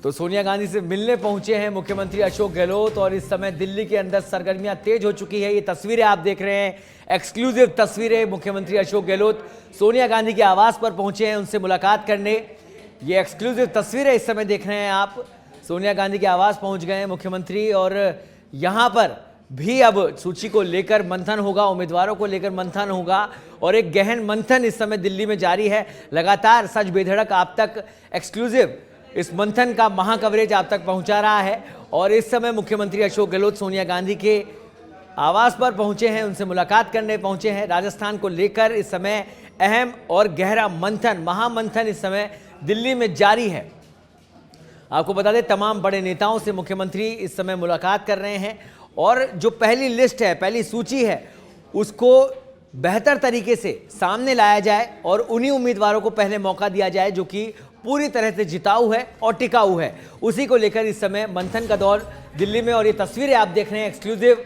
तो सोनिया गांधी से मिलने पहुंचे हैं मुख्यमंत्री अशोक गहलोत और इस समय दिल्ली के अंदर सरगर्मियां तेज हो चुकी है। ये तस्वीरें आप देख रहे हैं, एक्सक्लूसिव तस्वीरें। मुख्यमंत्री अशोक गहलोत सोनिया गांधी के आवास पर पहुंचे हैं उनसे मुलाकात करने। ये एक्सक्लूसिव तस्वीरें इस समय देख रहे हैं आप। सोनिया गांधी के आवास पहुंच गए हैं मुख्यमंत्री और यहां पर भी अब सूची को लेकर मंथन होगा, उम्मीदवारों को लेकर मंथन होगा और एक गहन मंथन इस समय दिल्ली में जारी है। लगातार सच बेधड़क आप तक एक्सक्लूसिव इस मंथन का महा कवरेज आप तक पहुंचा रहा है और इस समय मुख्यमंत्री अशोक गहलोत सोनिया गांधी के आवास पर पहुंचे हैं, उनसे मुलाकात करने पहुंचे हैं। राजस्थान को लेकर इस समय अहम और गहरा मंथन, महामंथन इस समय दिल्ली में जारी है। आपको बता दें तमाम बड़े नेताओं से मुख्यमंत्री इस समय मुलाकात कर रहे हैं और जो पहली लिस्ट है, पहली सूची है, उसको बेहतर तरीके से सामने लाया जाए और उन्हीं उम्मीदवारों को पहले मौका दिया जाए जो कि पूरी तरह से जिताऊ है और टिकाऊ है। उसी को लेकर इस समय मंथन का दौर दिल्ली में और ये तस्वीरें आप देख रहे हैं एक्सक्लूसिव,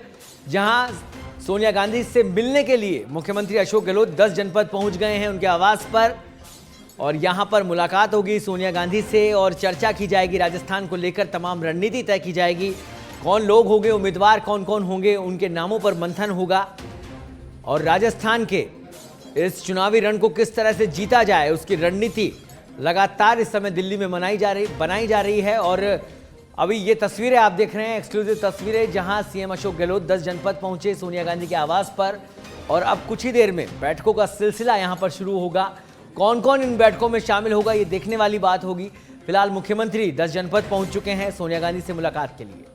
जहां सोनिया गांधी से मिलने के लिए मुख्यमंत्री अशोक गहलोत 10 जनपद पहुंच गए हैं उनके आवास पर और यहां पर मुलाकात होगी सोनिया गांधी से और चर्चा की जाएगी। राजस्थान को लेकर तमाम रणनीति तय की जाएगी, कौन लोग होंगे, उम्मीदवार कौन कौन होंगे, उनके नामों पर मंथन होगा और राजस्थान के इस चुनावी रण को किस तरह से जीता जाए उसकी रणनीति लगातार इस समय दिल्ली में बनाई जा रही है। और अभी ये तस्वीरें आप देख रहे हैं, एक्सक्लूसिव तस्वीरें, जहां सीएम अशोक गहलोत 10 जनपद पहुंचे सोनिया गांधी के आवास पर और अब कुछ ही देर में बैठकों का सिलसिला यहां पर शुरू होगा। कौन कौन इन बैठकों में शामिल होगा ये देखने वाली बात होगी। फिलहाल मुख्यमंत्री 10 जनपद पहुंच चुके हैं सोनिया गांधी से मुलाकात के लिए।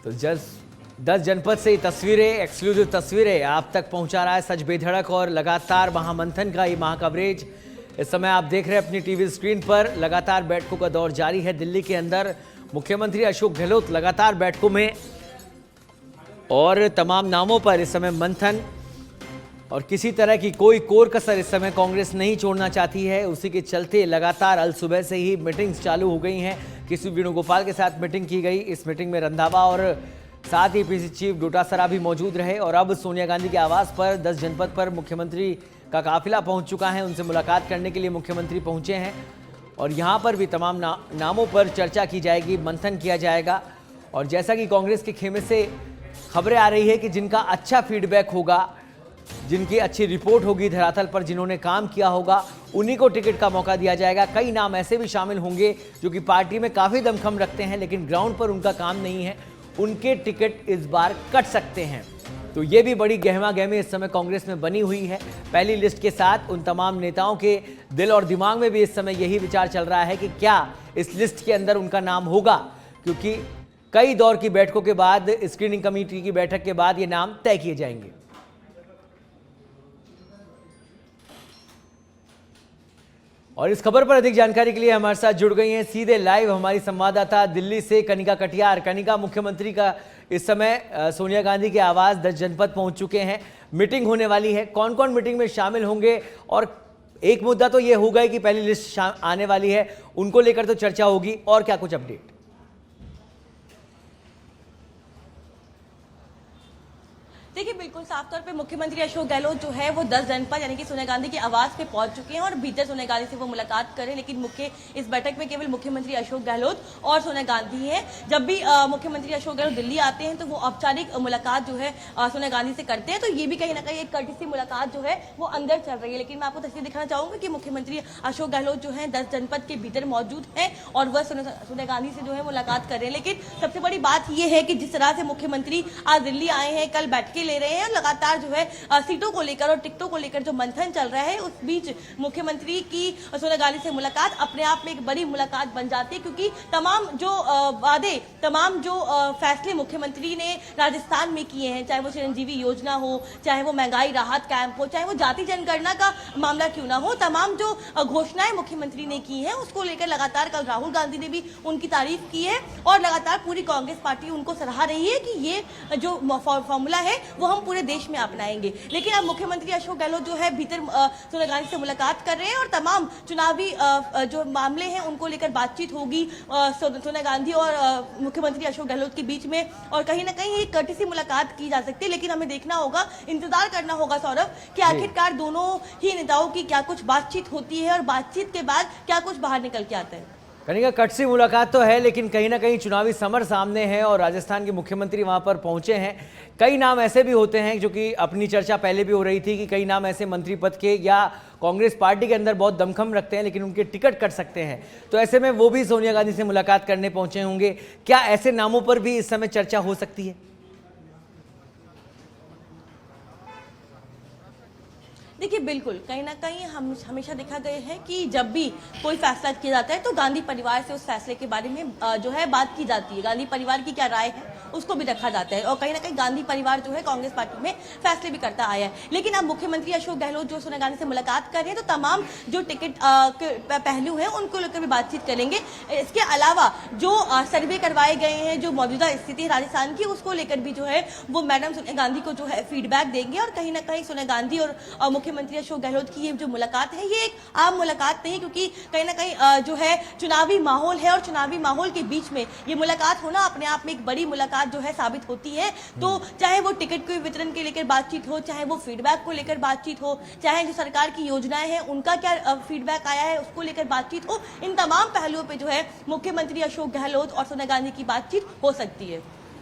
तो 10 जनपद से ये तस्वीरें, एक्सक्लूसिव तस्वीरें आप तक पहुंचा रहा है सच बेधड़क और लगातार महामंथन का ये महाकवरेज इस समय आप देख रहे हैं अपनी टीवी स्क्रीन पर। लगातार बैठकों का दौर जारी है दिल्ली के अंदर। मुख्यमंत्री अशोक गहलोत लगातार बैठकों में और तमाम नामों पर इस समय मंथन और किसी तरह की कोई कोर कसर इस समय कांग्रेस नहीं छोड़ना चाहती है। उसी के चलते लगातार अल सुबह से ही मीटिंग्स चालू हो गई हैं। किसी वेणुगोपाल के साथ मीटिंग की गई, इस मीटिंग में रंधावा और साथ ही पीसी चीफ डोटासरा भी मौजूद रहे और अब सोनिया गांधी के आवास पर 10 जनपद पर मुख्यमंत्री का काफिला पहुंच चुका है। उनसे मुलाकात करने के लिए मुख्यमंत्री पहुंचे हैं और यहां पर भी तमाम नामों पर चर्चा की जाएगी, मंथन किया जाएगा। और जैसा कि कांग्रेस के खेमे से खबरें आ रही है कि जिनका अच्छा फीडबैक होगा, जिनकी अच्छी रिपोर्ट होगी धरातल पर, जिन्होंने काम किया होगा, उन्हीं को टिकट का मौका दिया जाएगा। कई नाम ऐसे भी शामिल होंगे जो कि पार्टी में काफ़ी दमखम रखते हैं लेकिन ग्राउंड पर उनका काम नहीं है, उनके टिकट इस बार कट सकते हैं। तो ये भी बड़ी गहमा-गहमी इस समय कांग्रेस में बनी हुई है। पहली लिस्ट के साथ उन तमाम नेताओं के दिल और दिमाग में भी इस समय यही विचार चल रहा है कि क्या इस लिस्ट के अंदर उनका नाम होगा, क्योंकि कई दौर की बैठकों के बाद, स्क्रीनिंग कमेटी की बैठक के बाद ये नाम तय किए जाएंगे। और इस खबर पर अधिक जानकारी के लिए हमारे साथ जुड़ गई हैं सीधे लाइव हमारी संवाददाता दिल्ली से कनिका कटियार। कनिका, मुख्यमंत्री का इस समय सोनिया गांधी के आवास 10 जनपद पहुंच चुके हैं, मीटिंग होने वाली है, कौन कौन मीटिंग में शामिल होंगे और एक मुद्दा तो ये होगा ही कि पहली लिस्ट आने वाली है, उनको लेकर तो चर्चा होगी, और क्या कुछ अपडेट? देखिए, बिल्कुल साफ तौर पे मुख्यमंत्री अशोक गहलोत जो है वो 10 जनपद यानी कि सोनिया गांधी के आवास पे पहुंच चुके हैं और भीतर सोनिया गांधी से वो मुलाकात करें। लेकिन मुख्य इस बैठक में केवल मुख्यमंत्री अशोक गहलोत और सोनिया गांधी हैं। जब भी मुख्यमंत्री अशोक गहलोत दिल्ली आते हैं तो वो औपचारिक मुलाकात जो है सोनिया गांधी से करते हैं। तो ये भी कहीं ना कहीं एक कर्टसी मुलाकात जो है वो अंदर चल रही है। लेकिन मैं आपको तस्वीर दिखाना चाहूंगी कि मुख्यमंत्री अशोक गहलोत जो है 10 जनपद के भीतर मौजूद है और वह सोनिया गांधी से जो है मुलाकात कर रहे हैं। लेकिन सबसे बड़ी बात यह है कि जिस तरह से मुख्यमंत्री आज दिल्ली आए हैं, कल बैठकें ले रहे हैं और लगातार जो है सीटों को लेकर और टिकटों को लेकर जो मंथन चल रहा है, उस बीच मुख्यमंत्री की सोनिया गांधी से मुलाकात अपने आप में एक बड़ी मुलाकात बन जाती है। क्योंकि तमाम जो वादे, तमाम जो फैसले मुख्यमंत्री ने राजस्थान में किए हैं, चाहे वो चिरंजीवी योजना हो, चाहे वो महंगाई राहत कैंप हो, चाहे वो जाति जनगणना का मामला क्यों ना हो, तमाम जो घोषणाएं मुख्यमंत्री ने की हैं उसको लेकर लगातार कल राहुल गांधी ने भी उनकी तारीफ की है और लगातार पूरी कांग्रेस पार्टी उनको सराहा रही है कि ये जो फॉर्मूला है वो हम पूरे देश में अपनाएंगे। लेकिन अब मुख्यमंत्री अशोक गहलोत जो है भीतर सोनिया गांधी से मुलाकात कर रहे हैं और तमाम चुनावी जो मामले हैं उनको लेकर बातचीत होगी सोनिया गांधी और मुख्यमंत्री अशोक गहलोत के बीच में, और कहीं ना कहीं एक कर्टेसी मुलाकात की जा सकती है। लेकिन हमें देखना होगा, इंतजार करना होगा सौरभ, कि आखिरकार दोनों ही नेताओं की क्या कुछ बातचीत होती है और बातचीत के बाद क्या कुछ बाहर निकल के आता है। कनिका, कटसी मुलाकात तो है, लेकिन कहीं ना कहीं चुनावी समर सामने है और राजस्थान के मुख्यमंत्री वहां पर पहुंचे हैं। कई नाम ऐसे भी होते हैं जो कि अपनी चर्चा पहले भी हो रही थी कि कई नाम ऐसे मंत्री पद के या कांग्रेस पार्टी के अंदर बहुत दमखम रखते हैं लेकिन उनके टिकट कट सकते हैं, तो ऐसे में वो भी सोनिया गांधी से मुलाकात करने पहुंचे होंगे। क्या ऐसे नामों पर भी इस समय चर्चा हो सकती है? देखिए बिल्कुल, कहीं ना कहीं हम हमेशा देखा गया है कि जब भी कोई फैसला किया जाता है तो गांधी परिवार से उस फैसले के बारे में जो है बात की जाती है, गांधी परिवार की क्या राय है उसको भी रखा जाता है, और कहीं ना कहीं गांधी परिवार जो है कांग्रेस पार्टी में फैसले भी करता आया है। लेकिन अब मुख्यमंत्री अशोक गहलोत जो सोनिया गांधी से मुलाकात कर रहे हैं तो तमाम जो टिकट पहलू हैं उनको लेकर भी बातचीत करेंगे। इसके अलावा जो सर्वे करवाए गए हैं, जो मौजूदा स्थिति है राजस्थान की, उसको लेकर भी जो है वो मैडम सोनिया गांधी को जो है फीडबैक देंगे। और कहीं ना कहीं सोनिया गांधी और मुख्यमंत्री अशोक गहलोत की ये जो मुलाकात है ये एक आम मुलाकात नहीं, क्योंकि कहीं ना कहीं जो है चुनावी माहौल है और चुनावी माहौल के बीच में ये मुलाकात होना अपने आप में एक बड़ी मुलाकात जो है साबित होती है। तो चाहे वो टिकट के वितरण के लेकर बातचीत हो, चाहे वो फीडबैक को लेकर बातचीत हो, चाहे जो सरकार की योजनाएं हैं उनका क्या फीडबैक आया है उसको लेकर बातचीत हो, इन तमाम पहलुओं पे जो है मुख्यमंत्री अशोक गहलोत और सोनिया गांधी की बातचीत हो सकती है।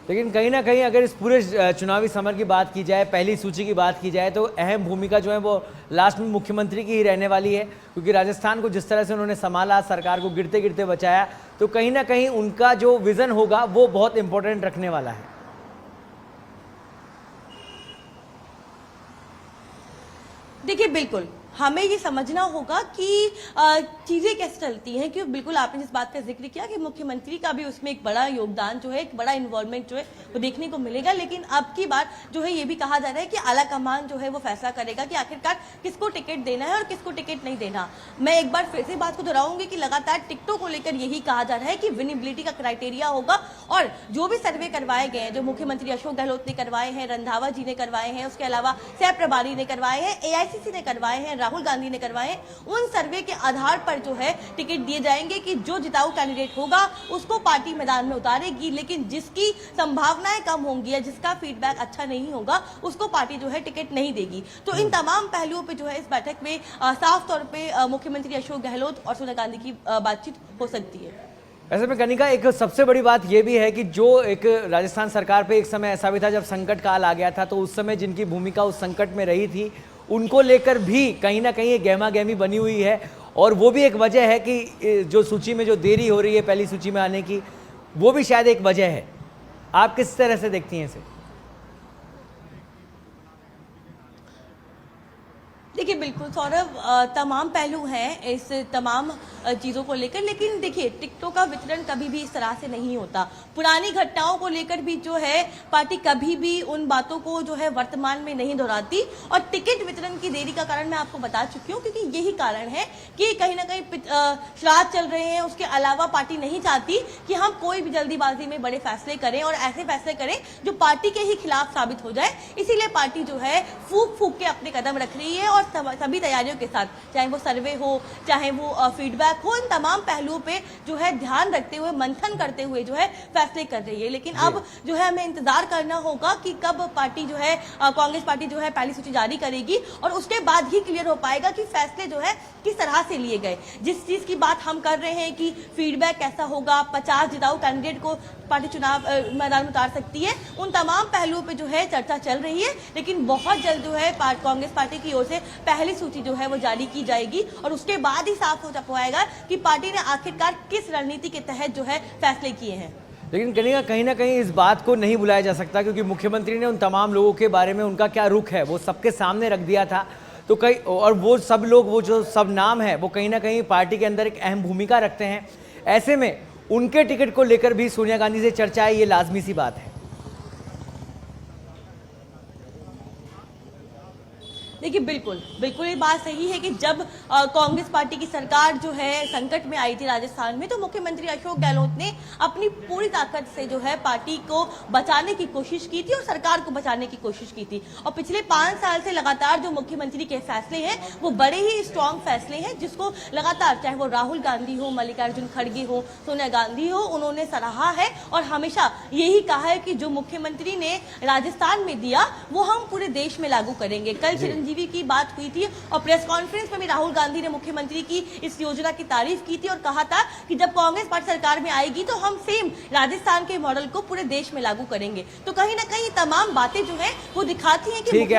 लेकिन कहीं ना कहीं अगर इस पूरे चुनावी समर की बात की जाए, पहली सूची की बात की जाए, तो अहम भूमिका जो है वो लास्ट में मुख्यमंत्री की ही रहने वाली है, क्योंकि राजस्थान को जिस तरह से उन्होंने संभाला, सरकार को गिरते गिरते बचाया, तो कहीं ना कहीं उनका जो विजन होगा वो बहुत इंपॉर्टेंट रखने वाला है। देखिए बिल्कुल, हमें ये समझना होगा कि चीज़ें कैसे चलती हैं, क्योंकि बिल्कुल आपने जिस बात का जिक्र किया कि मुख्यमंत्री का भी उसमें एक बड़ा योगदान जो है, एक बड़ा इन्वॉल्वमेंट जो है वो देखने को मिलेगा। लेकिन अब की बार जो है ये भी कहा जा रहा है कि आला कमान जो है वो फैसला करेगा कि आखिरकार किसको टिकट देना है और किसको टिकट नहीं देना। मैं एक बार फिर से बात को दोहराऊंगी कि लगातार टिकटों को लेकर यही कहा जा रहा है कि विनेबिलिटी का क्राइटेरिया होगा, और जो भी सर्वे करवाए गए हैं, जो मुख्यमंत्री अशोक गहलोत ने करवाए हैं, रंधावा जी ने करवाए हैं, उसके अलावा सह प्रभारी ने करवाए हैं, AICC ने करवाए हैं, राहुल गांधी ने करवाए, उन सर्वे के आधार पर जो है टिकट दिए जाएंगे कि जो जिताऊ कैंडिडेट होगा उसको पार्टी मैदान में उतारेगी। लेकिन जिसकी संभावनाएं कम होंगी या जिसका फीडबैक अच्छा नहीं होगा उसको पार्टी जो है टिकट नहीं देगी। तो इन तमाम पहलुओं पे जो है इस बैठक में साफ तौर पे मुख्यमंत्री अशोक गहलोत और सोनिया गांधी की बातचीत हो सकती है। ऐसे में कनिका, एक सबसे बड़ी बात यह भी है कि जो एक राजस्थान सरकार पे एक समय ऐसा भी था जब संकट काल आ गया था, तो उस समय जिनकी भूमिका उस संकट में रही थी उनको लेकर भी कहीं ना कहीं एक गहमा गहमी बनी हुई है, और वो भी एक वजह है कि जो सूची में जो देरी हो रही है पहली सूची में आने की, वो भी शायद एक वजह है। आप किस तरह से देखती हैं इसे? देखिए बिल्कुल सौरभ, तमाम पहलू हैं इस तमाम चीज़ों को लेकर, लेकिन देखिए टिकटों का वितरण कभी भी इस तरह से नहीं होता। पुरानी घटनाओं को लेकर भी जो है पार्टी कभी भी उन बातों को जो है वर्तमान में नहीं दोहराती, और टिकट वितरण की देरी का कारण मैं आपको बता चुकी हूँ, क्योंकि यही कारण है कि कहीं ना कहीं श्राद्ध चल रहे हैं। उसके अलावा पार्टी नहीं चाहती कि हम कोई भी जल्दीबाजी में बड़े फैसले करें और ऐसे फैसले करें जो पार्टी के ही खिलाफ साबित हो जाए। इसीलिए पार्टी जो है फूक फूक के अपने कदम रख रही है और सभी तैयारियों के साथ, चाहे वो सर्वे हो, चाहे वो फीडबैक हो, इन तमाम पहलुओं पे जो है ध्यान रखते हुए, मंथन करते हुए जो है फैसले कर रही है। लेकिन अब जो है हमें इंतजार करना होगा कि कब पार्टी जो है कांग्रेस पार्टी जो है पहली सूची जारी करेगी, और उसके बाद ही क्लियर हो पाएगा कि फैसले जो है किस तरह से लिए गए। जिस चीज की बात हम कर रहे हैं कि फीडबैक कैसा होगा, 50 जिताऊ कैंडिडेट को पार्टी चुनाव मैदान में उतार सकती है, उन तमाम पहलुओं पे जो है चर्चा चल रही है। लेकिन बहुत जल्द जो है कांग्रेस पार्टी की ओर से पहली सूची जो है वो जारी की जाएगी, और उसके बाद ही साफ हो पाएगा कि पार्टी ने आखिरकार किस रणनीति के तहत जो है फैसले किए हैं। लेकिन कहीं ना कहीं इस बात को नहीं भुलाया जा सकता, क्योंकि मुख्यमंत्री ने उन तमाम लोगों के बारे में उनका क्या रुख है वो सबके सामने रख दिया था। तो कई, और वो सब लोग, वो जो सब नाम है वो कहीं ना कहीं पार्टी के अंदर एक अहम भूमिका रखते हैं। ऐसे में उनके टिकट को लेकर भी सोनिया गांधी से चर्चा है, ये लाजमी सी बात है। देखिए बिल्कुल बिल्कुल ये बात सही है कि जब कांग्रेस पार्टी की सरकार जो है संकट में आई थी राजस्थान में, तो मुख्यमंत्री अशोक गहलोत ने अपनी पूरी ताकत से जो है पार्टी को बचाने की कोशिश की थी और सरकार को बचाने की कोशिश की थी। और पिछले 5 साल से लगातार जो मुख्यमंत्री के फैसले हैं वो बड़े ही स्ट्रांग फैसले हैं, जिसको लगातार चाहे वो राहुल गांधी हो, मल्लिकार्जुन खड़गे हो, सोनिया गांधी हो, उन्होंने सराहा है और हमेशा यही कहा है कि जो मुख्यमंत्री ने राजस्थान में दिया वो हम पूरे देश में लागू करेंगे। कल चिरंजीवी की बात हुई थी और प्रेस कॉन्फ्रेंस में भी राहुल गांधी ने मुख्यमंत्री की इस योजना की तारीफ की थी और कहा था कि जब कांग्रेस पार्टी सरकार में आएगी तो हम सेम राजस्थान के मॉडल को पूरे देश में लागू करेंगे। तो कहीं ना कहीं तमाम बातें जो है वो दिखाती हैं कि ठीक है।